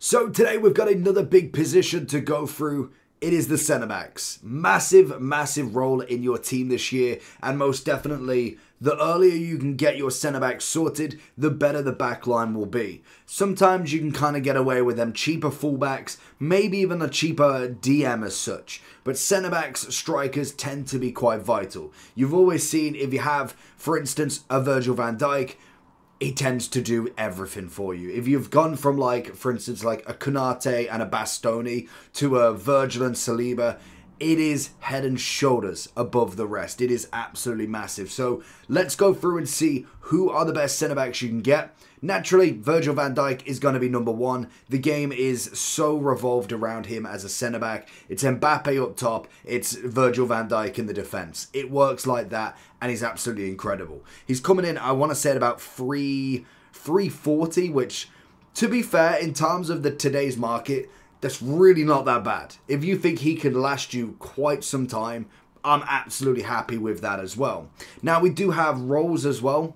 So today we've got another big position to go through. It is the centre backs. Massive role in your team this year, and most definitely the earlier you can get your centre backs sorted, the better the back line will be. Sometimes you can kind of get away with them cheaper fullbacks, maybe even a cheaper DM as such. But centre backs, strikers tend to be quite vital. You've always seen if you have, for instance, a Virgil van Dijk, he tends to do everything for you. If you've gone from, like, for instance, like a Konate and a Bastoni to a Virgil and Saliba, it is head and shoulders above the rest. It is absolutely massive. So let's go through and see who are the best centre-backs you can get. Naturally, Virgil van Dijk is going to be number one. The game is so revolved around him as a centre-back. It's Mbappe up top. It's Virgil van Dijk in the defence. It works like that, and he's absolutely incredible. He's coming in, I want to say, at about 340, which, to be fair, in terms of today's market, that's really not that bad. If you think he can last you quite some time, I'm absolutely happy with that as well. Now, we do have roles as well.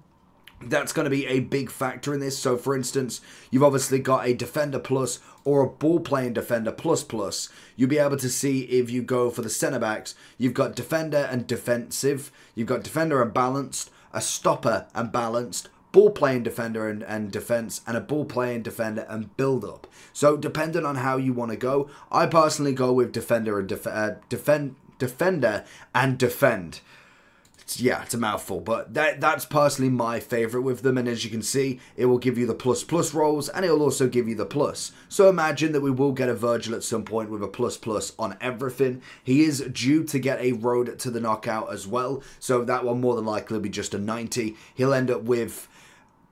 That's going to be a big factor in this. So, for instance, you've obviously got a defender plus or a ball-playing defender plus. You'll be able to see if you go for the centre-backs, you've got defender and defensive, you've got defender and balanced, a stopper and balanced, ball-playing defender and defence, and a ball-playing defender and build-up. So, depending on how you want to go, I personally go with defender and defender and defend. Yeah, it's a mouthful, but that's personally my favourite with them, and as you can see, it will give you the plus rolls, and it will also give you the plus. So imagine that we will get a Virgil at some point with a plus on everything. He is due to get a road to the knockout as well, so that will more than likely be just a 90. He'll end up with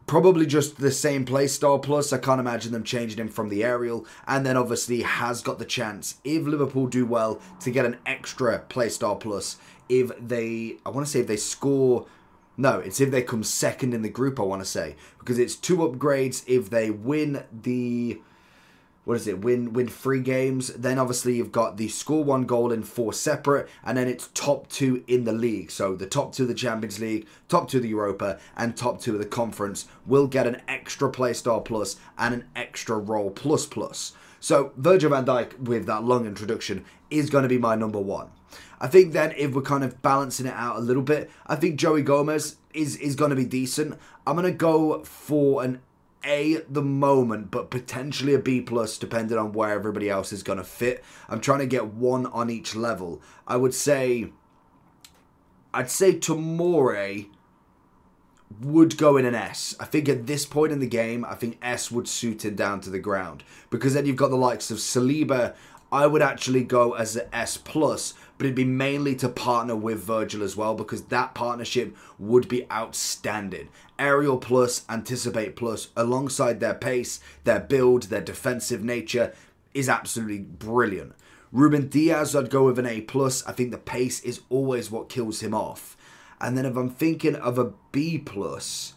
probably just the same playstyle plus. I can't imagine them changing him from the aerial. And then obviously has got the chance, if Liverpool do well, to get an extra playstyle plus if they, I want to say if they score, no, it's if they come second in the group, I want to say. Because it's 2 upgrades if they win the, what is it, win 3 games. Then obviously you've got the score 1 goal in 4 separate, and then it's top 2 in the league. So the top 2 of the Champions League, top 2 of the Europa, and top 2 of the Conference will get an extra playstyle plus and an extra role plus. So Virgil van Dijk, with that long introduction, is going to be my number 1. I think then if we're kind of balancing it out a little bit, I think Joey Gomez is going to be decent. I'm going to go for an A at the moment, but potentially a B plus depending on where everybody else is going to fit. I'm trying to get 1 on each level. I'd say Tomori would go in an S. I think at this point in the game, I think S would suit him down to the ground. Because then you've got the likes of Saliba. I would actually go as an S plus, but it'd be mainly to partner with Virgil as well, because that partnership would be outstanding. Aerial plus, anticipate plus, alongside their pace, their build, their defensive nature, is absolutely brilliant. Ruben Diaz, I'd go with an A plus. I think the pace is always what kills him off. And then if I'm thinking of a B plus,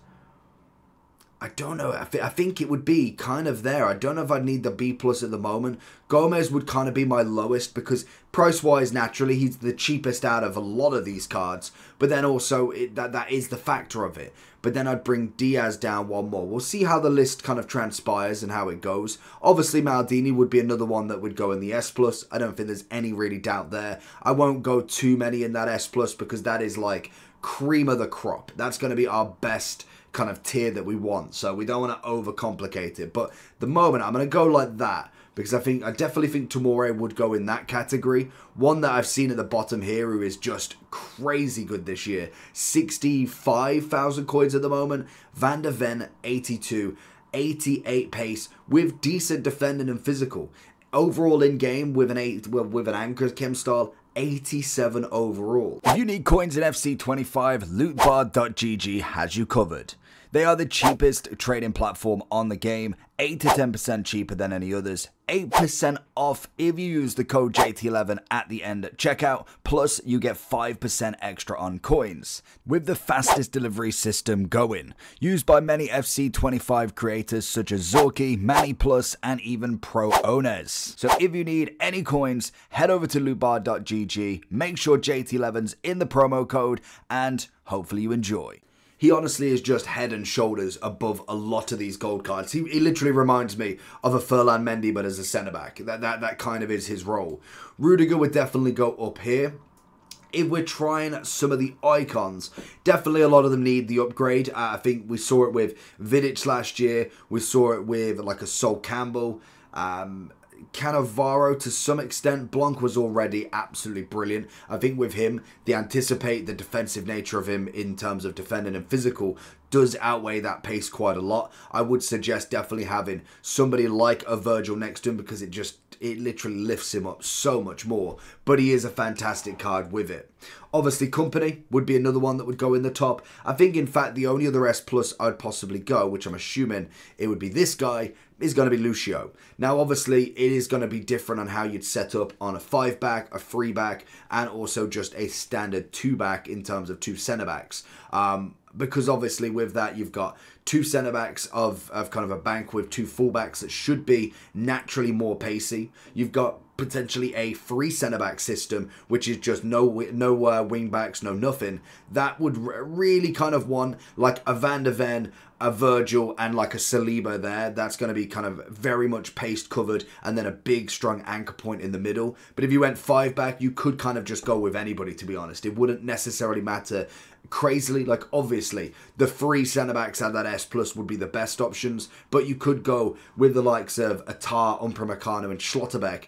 I don't know. I think it would be kind of there. I don't know if I'd need the B plus at the moment. Gomez would kind of be my lowest because price-wise, naturally, he's the cheapest out of a lot of these cards. But then also, that is the factor of it. But then I'd bring Diaz down 1 more. We'll see how the list kind of transpires and how it goes. Obviously, Maldini would be another one that would go in the S plus. I don't think there's any really doubt there. I won't go too many in that S plus because that is like cream of the crop. That's going to be our best kind of tier that we want, so we don't want to overcomplicate it. But the moment I'm going to go like that because I definitely think Tomori would go in that category. One that I've seen at the bottom here who is just crazy good this year, 65,000 coins at the moment. Van der Ven, 82, 88 pace with decent defending and physical. Overall in game with an anchor chem style, 87 overall. If you need coins in FC25, lootbar.gg has you covered. They are the cheapest trading platform on the game, 8 to 10% cheaper than any others, 8% off if you use the code JT11 at the end at checkout, plus you get 5% extra on coins. With the fastest delivery system going, used by many FC25 creators such as Zorki, Manny Plus, and even Pro owners. So if you need any coins, head over to lootbar.gg, make sure JT11's in the promo code, and hopefully you enjoy. he honestly is just head and shoulders above a lot of these gold cards. He literally reminds me of a Ferland Mendy, but as a centre-back. That kind of is his role. Rudiger would definitely go up here. If we're trying some of the icons, definitely a lot of them need the upgrade. I think we saw it with Vidic last year. We saw it with like a Sol Campbell. Cannavaro to some extent. Blanc was already absolutely brilliant. I think with him, the defensive nature of him in terms of defending and physical does outweigh that pace quite a lot. I would suggest definitely having somebody like a Virgil next to him because it literally lifts him up so much more. But he is a fantastic card with it. Obviously, Kompany would be another one that would go in the top. I think, in fact, the only other S plus I'd possibly go, which I'm assuming it would be this guy, is going to be Lucio. Now, obviously, it is going to be different on how you'd set up on a 5-back, a 3-back, and also just a standard 2-back in terms of 2 centre-backs. Because obviously with that you've got 2 centre-backs of kind of a bank with 2 full-backs that should be naturally more pacey. You've got potentially a 3 centre-back system, which is just no wing-backs, no nothing. That would really kind of want like a Van de Ven, a Virgil, and like a Saliba there. That's going to be kind of very much paced covered, and then a big strong anchor point in the middle. But if you went 5-back, you could kind of just go with anybody, to be honest. It wouldn't necessarily matter crazily. Like, obviously the 3 centre-backs at that S plus would be the best options, but you could go with the likes of Atar, Upamecano and Schlotterbeck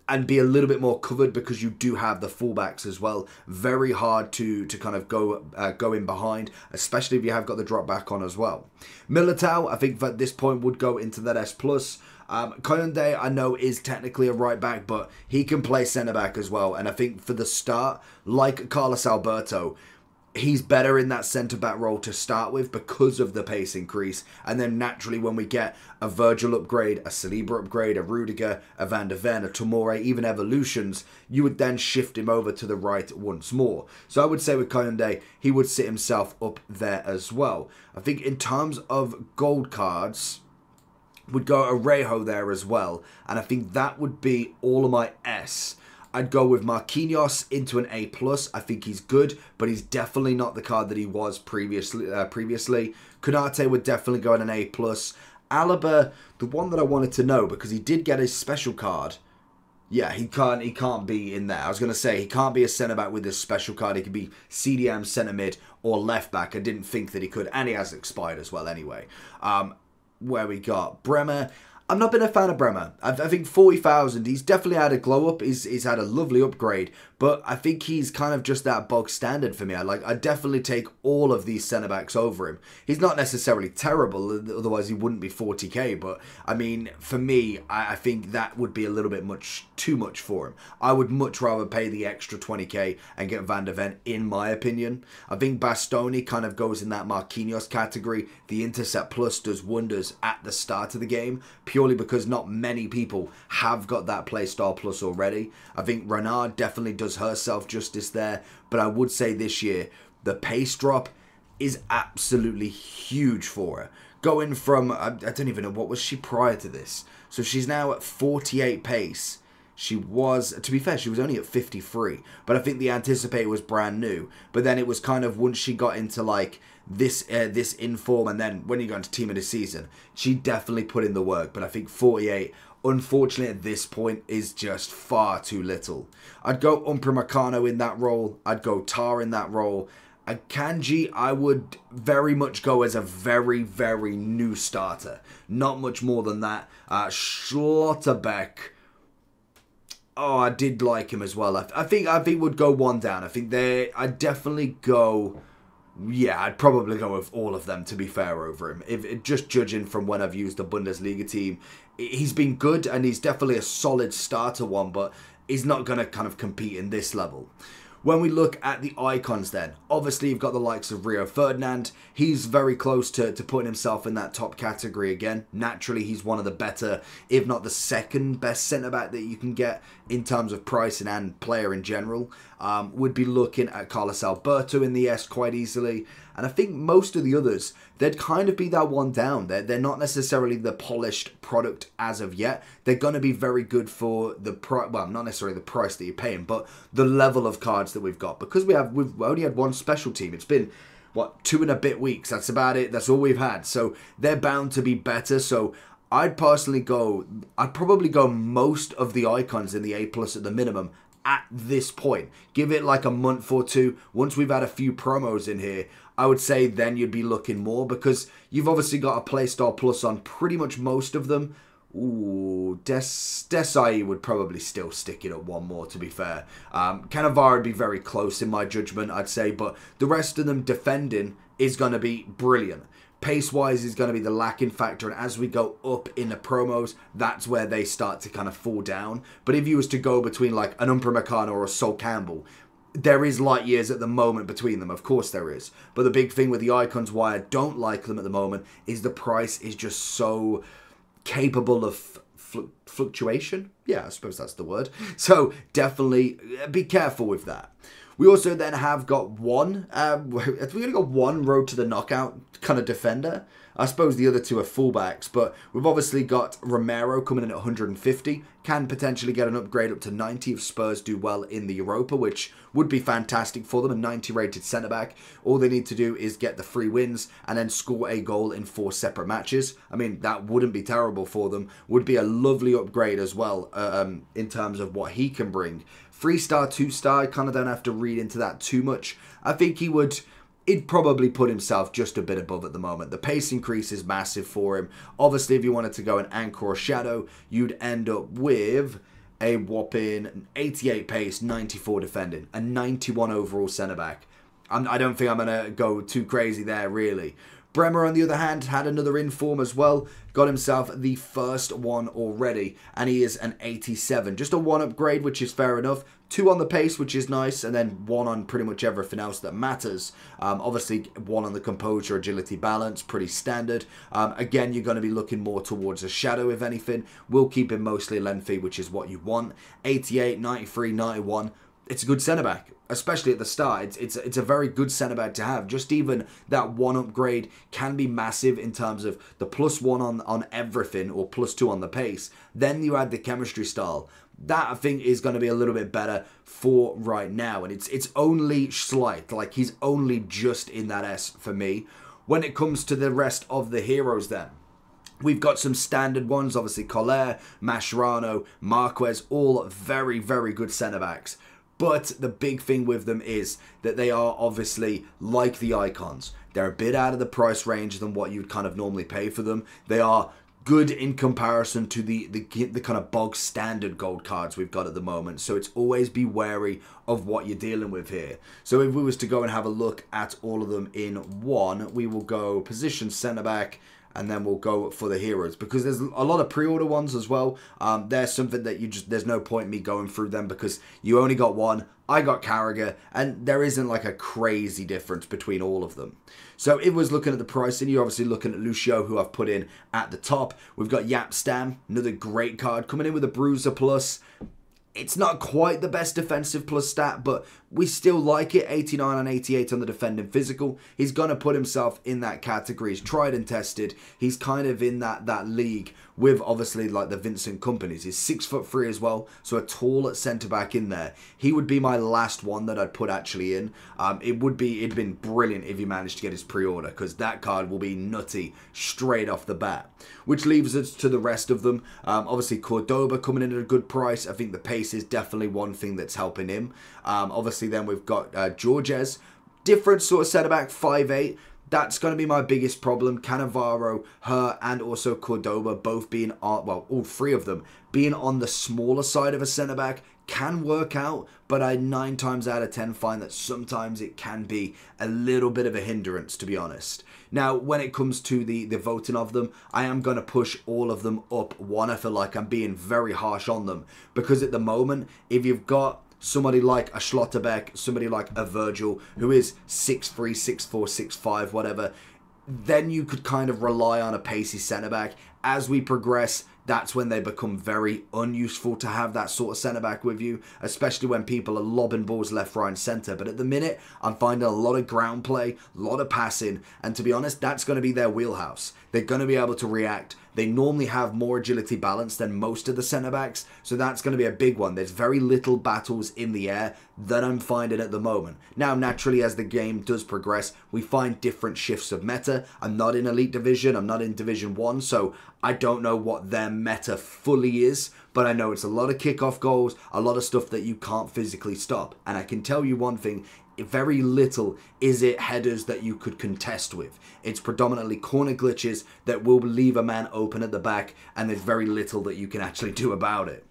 and be a little bit more covered because you do have the fullbacks as well. Very hard to kind of go in behind, especially if you have got the drop back on as well. Militao, I think at this point would go into that S plus. Koyunde, I know, is technically a right back, but he can play centre back as well. And I think for the start, like Carlos Alberto, he's better in that centre-back role to start with because of the pace increase. And then naturally when we get a Virgil upgrade, a Saliba upgrade, a Rudiger, a Van de Ven, a Tomori, even evolutions, you would then shift him over to the right once more. So I would say with Koyunde, he would sit himself up there as well. I think in terms of gold cards, would go Arejo there as well. And I think that would be all of my S. I'd go with Marquinhos into an A+. I think he's good, but he's definitely not the card that he was previously. Konate would definitely go in an A+. Alaba, the one that I wanted to know, because he did get a special card. Yeah, he can't be in there. I was going to say, he can't be a centre-back with this special card. He could be CDM, centre-mid, or left-back. I didn't think that he could, and he has expired as well anyway. Where we got Bremer. I've not been a fan of Bremer. I think 40,000, he's definitely had a glow up. He's had a lovely upgrade, but I think he's kind of just that bog standard for me. I'd definitely take all of these centre backs over him. He's not necessarily terrible, otherwise he wouldn't be 40k. But I mean, for me, I think that would be a little bit too much for him. I would much rather pay the extra 20k and get Van de Ven, in my opinion. I think Bastoni kind of goes in that Marquinhos category. The Intercept Plus does wonders at the start of the game, purely because not many people have got that playstyle plus already. I think Renard definitely does herself justice there, but I would say this year the pace drop is absolutely huge for her. Going from, I don't even know, what was she prior to this? So she's now at 48 pace. She was, to be fair, she was only at 53, but I think the Anticipator was brand new. But then it was kind of once she got into like this inform, and then when you got into Team of the Season, she definitely put in the work. But I think 48, unfortunately at this point, is just far too little. I'd go Upamecano in that role. I'd go Tar in that role. Kanji, I would very much go as a very, very new starter. Not much more than that. Schlotterbeck, oh, I did like him as well. I think would go one down. I think I'd definitely go. Yeah, I'd probably go with all of them, to be fair, over him. If just judging from when I've used the Bundesliga team, he's been good and he's definitely a solid starter one, but he's not going to kind of compete in this level. When we look at the icons then, obviously you've got the likes of Rio Ferdinand. He's very close to putting himself in that top category again. Naturally, he's one of the better, if not the second best centre-back that you can get in terms of pricing and player in general. Would be looking at Carlos Alberto in the S quite easily. And I think most of the others, they'd kind of be that one down. They're not necessarily the polished product as of yet. They're going to be very good for the price. Well, not necessarily the price that you're paying, but the level of cards that we've got. Because we've only had one special team. It's been, what, 2.5 weeks. That's about it. That's all we've had. So they're bound to be better. So I'd probably go most of the icons in the A+ at the minimum at this point. Give it like a month or two. Once we've had a few promos in here, I would say then you'd be looking more, because you've obviously got a Playstyle Plus on pretty much most of them. Ooh, Desai would probably still stick it at one more, to be fair. Cannavaro would be very close in my judgment, I'd say, but the rest of them defending is going to be brilliant. Pace-wise is going to be the lacking factor, and as we go up in the promos, that's where they start to kind of fall down. But if you was to go between like an Umbra Meccano or a Sol Campbell, there is light years at the moment between them. Of course there is. But the big thing with the icons, why I don't like them at the moment, is the price is just so capable of fluctuation. Yeah, I suppose that's the word. So definitely be careful with that. We also then have got one, we've only got one road to the knockout kind of defender. I suppose the other two are fullbacks, but we've obviously got Romero coming in at 150, can potentially get an upgrade up to 90 if Spurs do well in the Europa, which would be fantastic for them, a 90 rated centre-back. All they need to do is get the 3 wins and then score a goal in 4 separate matches. I mean, that wouldn't be terrible for them, would be a lovely upgrade as well in terms of what he can bring. 3-star, 2-star, I kind of don't have to read into that too much. I think he'd probably put himself just a bit above at the moment. The pace increase is massive for him. Obviously, if you wanted to go an anchor or shadow, you'd end up with a whopping 88 pace, 94 defending, a 91 overall centre-back. I don't think I'm going to go too crazy there, really. Bremer, on the other hand, had another inform as well. Got himself the first one already, and he is an 87. Just a 1 upgrade, which is fair enough. 2 on the pace, which is nice, and then 1 on pretty much everything else that matters. Obviously, 1 on the composure, agility, balance, pretty standard. Again, you're going to be looking more towards a shadow, if anything. We'll keep him mostly lengthy, which is what you want. 88, 93, 91. It's a good centre-back, especially at the start. It's a very good centre-back to have. Just even that 1 upgrade can be massive in terms of the +1 on everything, or +2 on the pace. Then you add the chemistry style. That, I think, is going to be a little bit better for right now. And it's only slight. Like, he's only just in that S for me. When it comes to the rest of the heroes then, we've got some standard ones. Obviously, Collier, Mascherano, Marquez, all very, very good centre-backs. But the big thing with them is that they are obviously like the icons. They're a bit out of the price range than what you'd kind of normally pay for them. They are good in comparison to the kind of bog standard gold cards we've got at the moment. So it's always be wary of what you're dealing with here. So if we was to go and have a look at all of them in one, we will go position centre-back, and then we'll go for the heroes, because there's a lot of pre-order ones as well. There's something that there's no point me going through them, because you only got one. I got Carragher, and there isn't like a crazy difference between all of them. So it was looking at the pricing. You're obviously looking at Lucio, who I've put in at the top. We've got Yap Stam, another great card, coming in with a Bruiser Plus. It's not quite the best defensive plus stat, but we still like it. 89 and 88 on the defending physical. He's going to put himself in that category. He's tried and tested. He's kind of in that league with obviously like the Vincent Kompanies. He's 6'3" as well, so a tall at centre-back in there. He would be my last one that I'd put actually in. It'd been brilliant if you managed to get his pre-order, because that card will be nutty straight off the bat. Which leaves us to the rest of them. Obviously Cordoba coming in at a good price. I think the pace is definitely one thing that's helping him. Obviously then we've got Georges. Different sort of centre-back, 5'8". That's going to be my biggest problem. Cannavaro, her, and also Cordoba both being on, well, all 3 of them being on the smaller side of a centre-back can work out, but I 9 times out of 10 find that sometimes it can be a little bit of a hindrance, to be honest. Now, when it comes to the voting of them, I am going to push all of them up 1. I feel like I'm being very harsh on them, because at the moment, if you've got somebody like a Schlotterbeck, somebody like a Virgil, who is 6'3", 6'4", 6'5", whatever, then you could kind of rely on a pacey centre-back. As we progress, that's when they become very unuseful to have that sort of centre-back with you, especially when people are lobbing balls left, right and centre. But at the minute, I'm finding a lot of ground play, a lot of passing, and to be honest, that's going to be their wheelhouse. They're going to be able to react. They normally have more agility balance than most of the centre-backs, so that's going to be a big one. There's very little battles in the air that I'm finding at the moment. Now, naturally, as the game does progress, we find different shifts of meta. I'm not in Elite Division, I'm not in Division 1, so I don't know what their meta fully is, but I know it's a lot of kickoff goals, a lot of stuff that you can't physically stop. And I can tell you one thing, very little is it headers that you could contest with. It's predominantly corner glitches that will leave a man open at the back, and there's very little that you can actually do about it.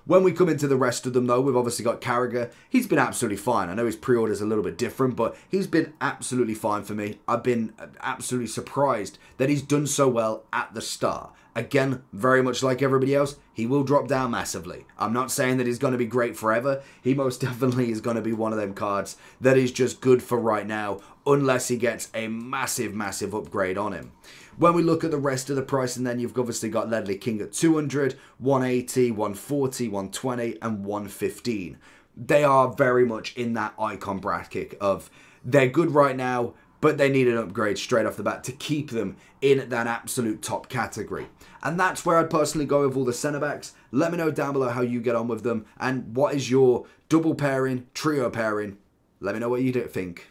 When we come into the rest of them, though, we've obviously got Carragher. He's been absolutely fine. I know his pre-order's a little bit different, but he's been absolutely fine for me. I've been absolutely surprised that he's done so well at the start. Again, very much like everybody else, he will drop down massively. I'm not saying that he's going to be great forever. He most definitely is going to be one of them cards that is just good for right now, unless he gets a massive, massive upgrade on him. When we look at the rest of the pricing, then you've obviously got Ledley King at 200, 180, 140, 120, and 115. They are very much in that icon bracket of they're good right now, but they need an upgrade straight off the bat to keep them in that absolute top category. And that's where I'd personally go with all the centre-backs. Let me know down below how you get on with them, and what is your double pairing, trio pairing. Let me know what you think.